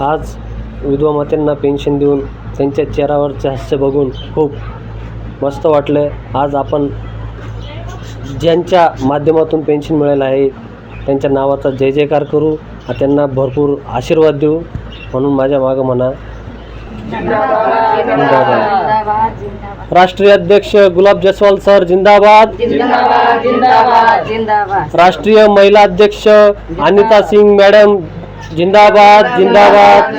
आज विधवा मातेंना पेन्शन देऊन त्यांच्या चेहऱ्यावरचे हास्य बघून खूप मस्त वाटलं. आज आपण ज्यांच्या माध्यमातून पेन्शन मिळालं आहे त्यांच्या नावाचा जय जयकार करू, त्यांना भरपूर आशीर्वाद देऊ. म्हणून माझ्या मागं म्हणा जिंदाबाद. राष्ट्रीय अध्यक्ष गुलाब जसवाल सर जिंदाबाद. राष्ट्रीय महिला अध्यक्ष अनिता सिंग मॅडम जिंदाबाद जिंदाबाद.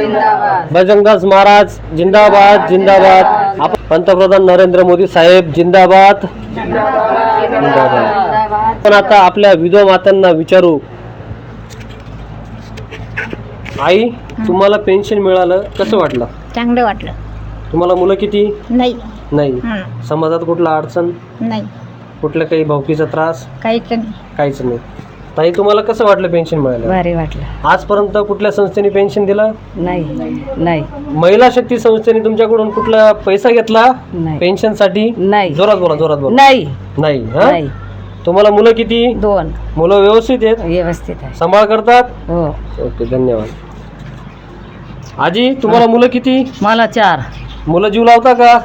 बजरंगदास महाराज जिंदाबाद जिंदाबाद. पंतप्रधान नरेंद्र मोदी साहेब जिंदाबाद जिंदाबाद. पण आता आपल्या विधवा मातांना विचारू, आई तुम्हाला पेन्शन मिळालं कसं वाटलं? चांगलं वाटलं. तुम्हाला मुलं किती? नाही नाही. समाजात कुठला अडचण नाही, कुठला काही भावकीचा त्रास? काहीच नाही. काहीच नाही. ताई तुम्हाला कसं वाटलं पेन्शन मिळालं? भारी वाटलं. आजपर्यंत कुठल्या संस्थेने पेन्शन दिलं? नाही नाही महिला शक्ती संस्थेने तुमच्याकडून कुठला पैसा घेतला नाही. पेन्शन साठी? नाही. जोरात बोला, जोरात बोला. नाही नाही. हा? नाही. तुम्हाला मुलं किती? 2 मुलं व्यवस्थित आहेत? व्यवस्थित आहे. सांभाळ करतात? हो. ओके, धन्यवाद. आजी तुम्हाला मुलं किती? मला 4. मुलं जीव लावता का?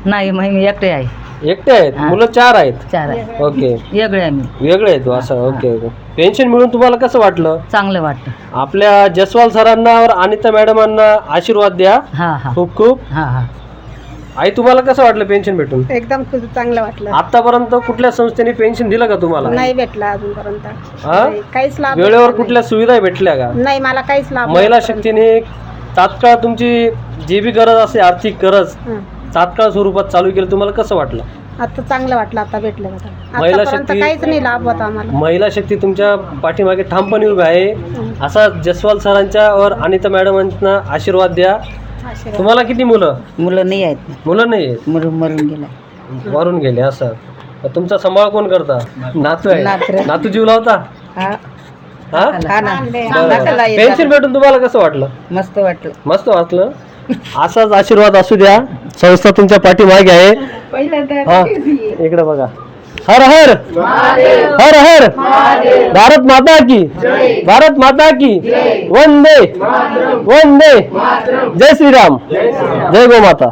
नाही, मी एकटे आहे. एकटे आहेत? मुलं 4 आहेत? 4 आहे. ओके, वेगळे आहे मी. वेगळे आहेत असं. Okay okay. पेन्शन मिळून तुम्हाला कसं वाटलं? चांगलं वाटतं. आपल्या जसवाल सरांना और अनिता मॅडमांना आशीर्वाद द्या हा हा खूप खूप. हा हा. आई तुम्हाला कसं वाटलं पेन्शन भेटून? एकदम चांगलं वाटलं. आतापर्यंत कुठल्या संस्थेने पेन्शन दिलं का तुम्हाला? नाही भेटला अजूनपर्यंत. हा? काहीच लाभ वेळेवर भेटला कुठल्या सुविधा भेटल्या का? नाही, मला काहीच लाभ महिला भेटला शक्तीने तात्काळ तुमची जी बी गरज असे आर्थिक गरज नाही. तात्काळ स्वरूपात चालू केलं, तुम्हाला कसं वाटलं? आता चांगलं वाटलं. आता भेटलं मला. महिला आतापर्यंत शक्ती- काहीच नाही लाभ होता आम्हाला. महिला शक्ती तुमच्या पाठीमागे ठामपणे उभे आहे. असा जसवाल सरांच्या और अनिता मॅडमांना आशीर्वाद द्या. आशीर्वाद. तुम्हाला किती मुलं? मुलं नाही आहेत. मुलं नाही आहेत, मरून गेला. मरून गेले. असं तुमचा सांभाळ कोण करता? नातू आहे. नातू. नातू जीव लावता? हा हा? हा ना. पेन्शन भेटून तुम्हाला कसं वाटलं? मस्त वाटलं. मस्त वाटलं. असाच आशीर्वाद असू द्या. संस्था तुमच्या पाठीमागे आहे. हा, इकडे बघा. हर हर हर हर भारत माता की, भारत माता की वंदे वंदे. जय श्रीराम, जय गो माता.